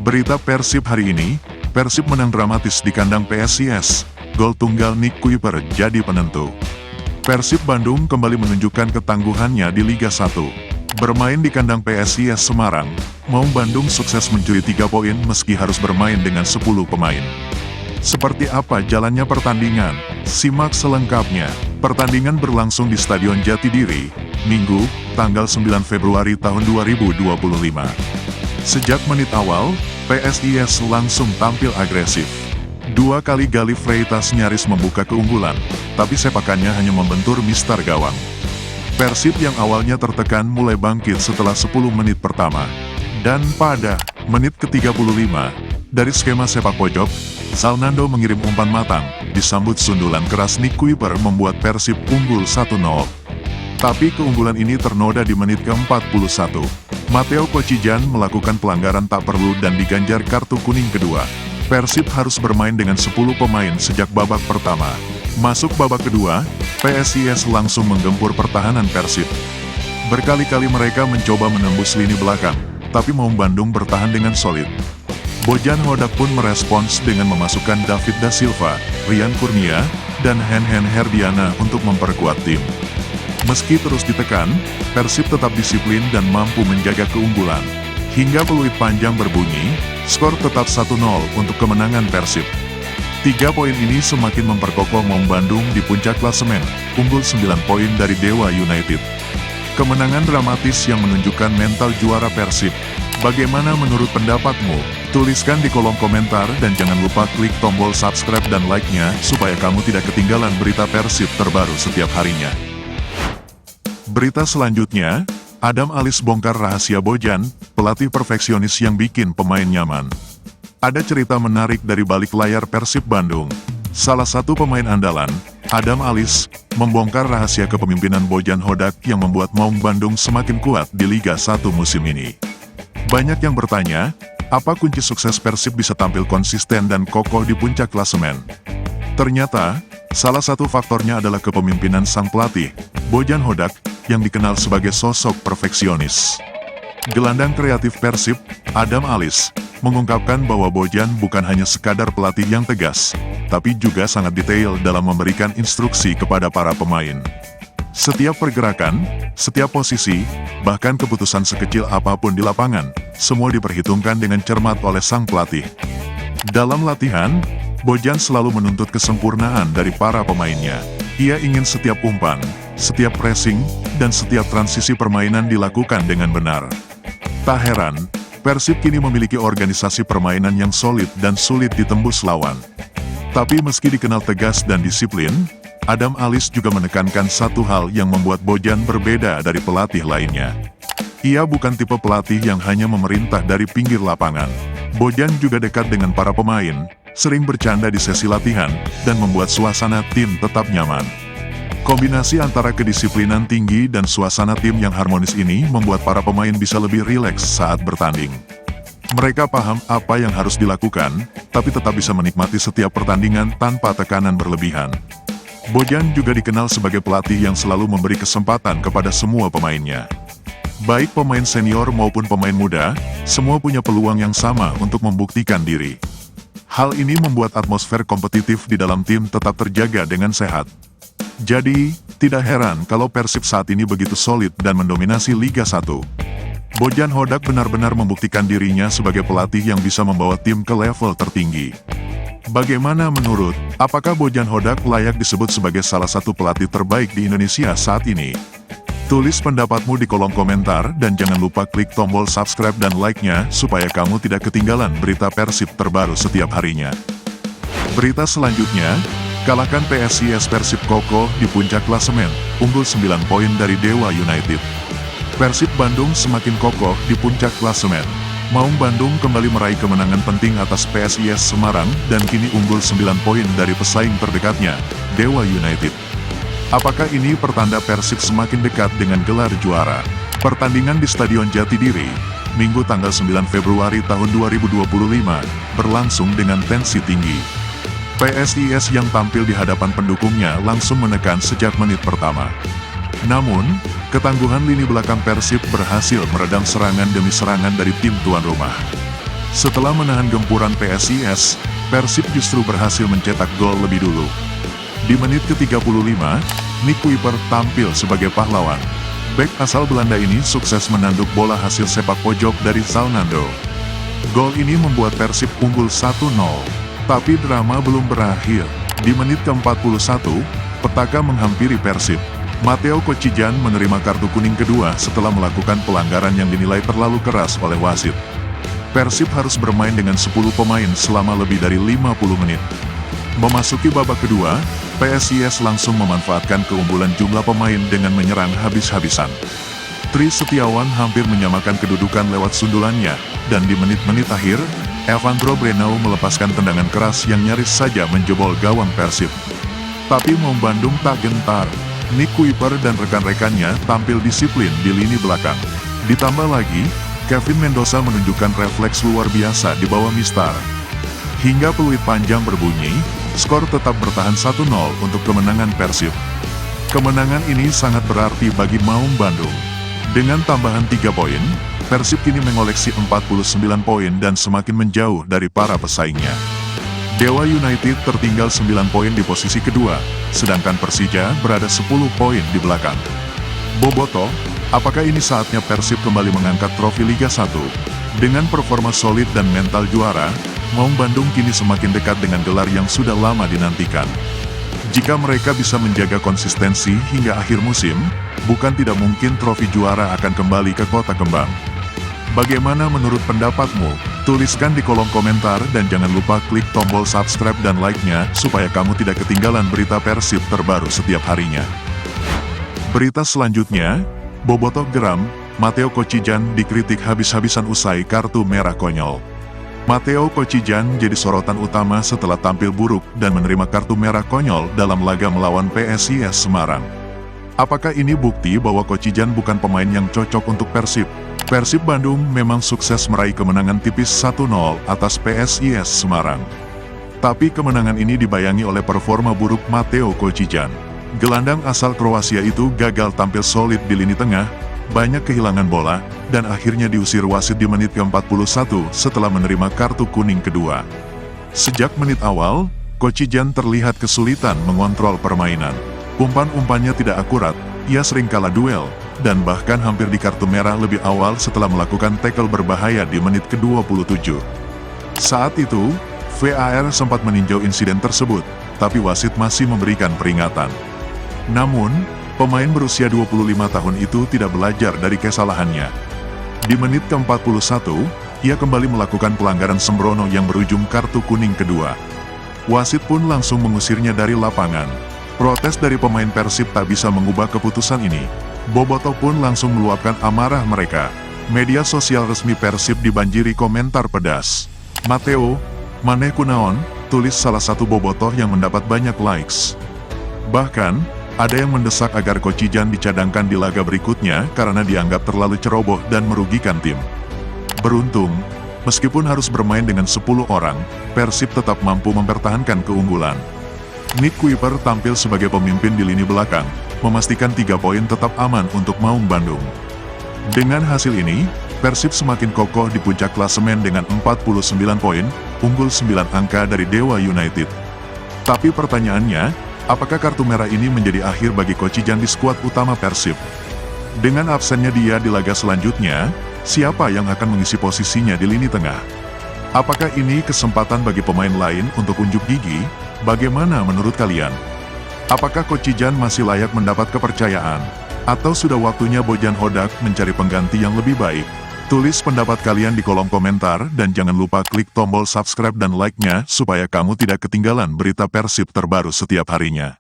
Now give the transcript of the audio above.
Berita Persib hari ini, Persib menang dramatis di kandang PSIS. Gol tunggal Nick Kuiper jadi penentu. Persib Bandung kembali menunjukkan ketangguhannya di Liga 1. Bermain di kandang PSIS Semarang, Maung Bandung sukses mencuri 3 poin meski harus bermain dengan 10 pemain. Seperti apa jalannya pertandingan? Simak selengkapnya. Pertandingan berlangsung di Stadion Jatidiri, Minggu, tanggal 9 Februari tahun 2025. Sejak menit awal, PSIS langsung tampil agresif. 2 kali Galih Freitas nyaris membuka keunggulan, tapi sepakannya hanya membentur mistar gawang. Persib yang awalnya tertekan mulai bangkit setelah 10 menit pertama. Dan pada menit ke-35, dari skema sepak pojok, Salnando mengirim umpan matang, disambut sundulan keras Nick Kuiper membuat Persib unggul 1-0. Tapi keunggulan ini ternoda di menit ke-41. Matteo Kocijan melakukan pelanggaran tak perlu dan diganjar kartu kuning kedua. Persib harus bermain dengan 10 pemain sejak babak pertama. Masuk babak kedua, PSIS langsung menggempur pertahanan Persib. Berkali-kali mereka mencoba menembus lini belakang, tapi Maung Bandung bertahan dengan solid. Bojan Hodak pun merespons dengan memasukkan David Da Silva, Rian Kurnia, dan Hen-Hen Herdiana untuk memperkuat tim. Meski terus ditekan, Persib tetap disiplin dan mampu menjaga keunggulan. Hingga peluit panjang berbunyi, skor tetap 1-0 untuk kemenangan Persib. 3 poin ini semakin memperkokoh Maung Bandung di puncak klasemen, unggul 9 poin dari Dewa United. Kemenangan dramatis yang menunjukkan mental juara Persib. Bagaimana menurut pendapatmu? Tuliskan di kolom komentar dan jangan lupa klik tombol subscribe dan like-nya supaya kamu tidak ketinggalan berita Persib terbaru setiap harinya. Berita selanjutnya, Adam Alis bongkar rahasia Bojan, pelatih perfeksionis yang bikin pemain nyaman. Ada cerita menarik dari balik layar Persib Bandung. Salah satu pemain andalan, Adam Alis, membongkar rahasia kepemimpinan Bojan Hodak yang membuat Maung Bandung semakin kuat di Liga 1 musim ini. Banyak yang bertanya, apa kunci sukses Persib bisa tampil konsisten dan kokoh di puncak klasemen? Ternyata, salah satu faktornya adalah kepemimpinan sang pelatih, Bojan Hodak, yang dikenal sebagai sosok perfeksionis. Gelandang kreatif Persib, Adam Alis, mengungkapkan bahwa Bojan bukan hanya sekadar pelatih yang tegas, tapi juga sangat detail dalam memberikan instruksi kepada para pemain. Setiap pergerakan, setiap posisi, bahkan keputusan sekecil apapun di lapangan, semua diperhitungkan dengan cermat oleh sang pelatih. Dalam latihan, Bojan selalu menuntut kesempurnaan dari para pemainnya. Ia ingin setiap umpan, setiap pressing, dan setiap transisi permainan dilakukan dengan benar. Tak heran, Persib kini memiliki organisasi permainan yang solid dan sulit ditembus lawan. Tapi meski dikenal tegas dan disiplin, Adam Alis juga menekankan satu hal yang membuat Bojan berbeda dari pelatih lainnya. Ia bukan tipe pelatih yang hanya memerintah dari pinggir lapangan. Bojan juga dekat dengan para pemain, sering bercanda di sesi latihan, dan membuat suasana tim tetap nyaman. Kombinasi antara kedisiplinan tinggi dan suasana tim yang harmonis ini membuat para pemain bisa lebih rileks saat bertanding. Mereka paham apa yang harus dilakukan, tapi tetap bisa menikmati setiap pertandingan tanpa tekanan berlebihan. Bojan juga dikenal sebagai pelatih yang selalu memberi kesempatan kepada semua pemainnya. Baik pemain senior maupun pemain muda, semua punya peluang yang sama untuk membuktikan diri. Hal ini membuat atmosfer kompetitif di dalam tim tetap terjaga dengan sehat. Jadi, tidak heran kalau Persib saat ini begitu solid dan mendominasi Liga 1. Bojan Hodak benar-benar membuktikan dirinya sebagai pelatih yang bisa membawa tim ke level tertinggi. Bagaimana menurut, apakah Bojan Hodak layak disebut sebagai salah satu pelatih terbaik di Indonesia saat ini? Tulis pendapatmu di kolom komentar dan jangan lupa klik tombol subscribe dan like-nya supaya kamu tidak ketinggalan berita Persib terbaru setiap harinya. Berita selanjutnya, kalahkan PSIS. Persib kokoh di puncak klasemen, unggul 9 poin dari Dewa United. Persib Bandung semakin kokoh di puncak klasemen. Maung Bandung kembali meraih kemenangan penting atas PSIS Semarang dan kini unggul 9 poin dari pesaing terdekatnya, Dewa United. Apakah ini pertanda Persib semakin dekat dengan gelar juara? Pertandingan di Stadion Jatidiri, Minggu tanggal 9 Februari tahun 2025, berlangsung dengan tensi tinggi. PSIS yang tampil di hadapan pendukungnya langsung menekan sejak menit pertama. Namun, ketangguhan lini belakang Persib berhasil meredam serangan demi serangan dari tim tuan rumah. Setelah menahan gempuran PSIS, Persib justru berhasil mencetak gol lebih dulu. Di menit ke-35, Nick Kuiper tampil sebagai pahlawan. Bek asal Belanda ini sukses menanduk bola hasil sepak pojok dari Zalnando. Gol ini membuat Persib unggul 1-0. Tapi drama belum berakhir. Di menit ke-41, petaka menghampiri Persib. Matteo Kocijan menerima kartu kuning kedua setelah melakukan pelanggaran yang dinilai terlalu keras oleh wasit. Persib harus bermain dengan 10 pemain selama lebih dari 50 menit. Memasuki babak kedua, PSIS langsung memanfaatkan keunggulan jumlah pemain dengan menyerang habis-habisan. Tri Setiawan hampir menyamakan kedudukan lewat sundulannya, dan di menit-menit akhir, Evandro Brenau melepaskan tendangan keras yang nyaris saja menjebol gawang Persib. Tapi Maung Bandung tak gentar. Nick Kuiper dan rekan-rekannya tampil disiplin di lini belakang. Ditambah lagi, Kevin Mendoza menunjukkan refleks luar biasa di bawah Mistar. Hingga peluit panjang berbunyi, skor tetap bertahan 1-0 untuk kemenangan Persib. Kemenangan ini sangat berarti bagi Maung Bandung. Dengan tambahan 3 poin, Persib kini mengoleksi 49 poin dan semakin menjauh dari para pesaingnya. Dewa United tertinggal 9 poin di posisi kedua, sedangkan Persija berada 10 poin di belakang. Boboto, apakah ini saatnya Persib kembali mengangkat trofi Liga 1? Dengan performa solid dan mental juara, Maung Bandung kini semakin dekat dengan gelar yang sudah lama dinantikan. Jika mereka bisa menjaga konsistensi hingga akhir musim, bukan tidak mungkin trofi juara akan kembali ke Kota Kembang. Bagaimana menurut pendapatmu? Tuliskan di kolom komentar dan jangan lupa klik tombol subscribe dan like-nya supaya kamu tidak ketinggalan berita Persib terbaru setiap harinya. Berita selanjutnya, Bobotoh geram, Matteo Kocijan dikritik habis-habisan usai kartu merah konyol. Matteo Kocijan jadi sorotan utama setelah tampil buruk dan menerima kartu merah konyol dalam laga melawan PSIS Semarang. Apakah ini bukti bahwa Kocijan bukan pemain yang cocok untuk Persib? Persib Bandung memang sukses meraih kemenangan tipis 1-0 atas PSIS Semarang. Tapi kemenangan ini dibayangi oleh performa buruk Matteo Kocijan. Gelandang asal Kroasia itu gagal tampil solid di lini tengah, banyak kehilangan bola, dan akhirnya diusir wasit di menit ke-41 setelah menerima kartu kuning kedua. Sejak menit awal, Kocijan terlihat kesulitan mengontrol permainan. Umpan-umpannya tidak akurat, ia sering kalah duel, dan bahkan hampir di kartu merah lebih awal setelah melakukan tackle berbahaya di menit ke-27. Saat itu, VAR sempat meninjau insiden tersebut, tapi wasit masih memberikan peringatan. Namun, pemain berusia 25 tahun itu tidak belajar dari kesalahannya. Di menit ke-41, ia kembali melakukan pelanggaran sembrono yang berujung kartu kuning kedua. Wasit pun langsung mengusirnya dari lapangan. Protes dari pemain Persib tak bisa mengubah keputusan ini. Bobotoh pun langsung meluapkan amarah mereka. Media sosial resmi Persib dibanjiri komentar pedas. "Matteo, maneh kunaon?" tulis salah satu bobotoh yang mendapat banyak likes. Bahkan, ada yang mendesak agar Kocijan dicadangkan di laga berikutnya karena dianggap terlalu ceroboh dan merugikan tim. Beruntung, meskipun harus bermain dengan 10 orang, Persib tetap mampu mempertahankan keunggulan. Nick Kuiper tampil sebagai pemimpin di lini belakang, memastikan 3 poin tetap aman untuk Maung Bandung. Dengan hasil ini, Persib semakin kokoh di puncak klasemen dengan 49 poin, unggul 9 angka dari Dewa United. Tapi pertanyaannya, apakah kartu merah ini menjadi akhir bagi Kocijan di skuad utama Persib? Dengan absennya dia di laga selanjutnya, siapa yang akan mengisi posisinya di lini tengah? Apakah ini kesempatan bagi pemain lain untuk unjuk gigi? Bagaimana menurut kalian? Apakah Kocijan masih layak mendapat kepercayaan? Atau sudah waktunya Bojan Hodak mencari pengganti yang lebih baik? Tulis pendapat kalian di kolom komentar dan jangan lupa klik tombol subscribe dan like-nya supaya kamu tidak ketinggalan berita Persib terbaru setiap harinya.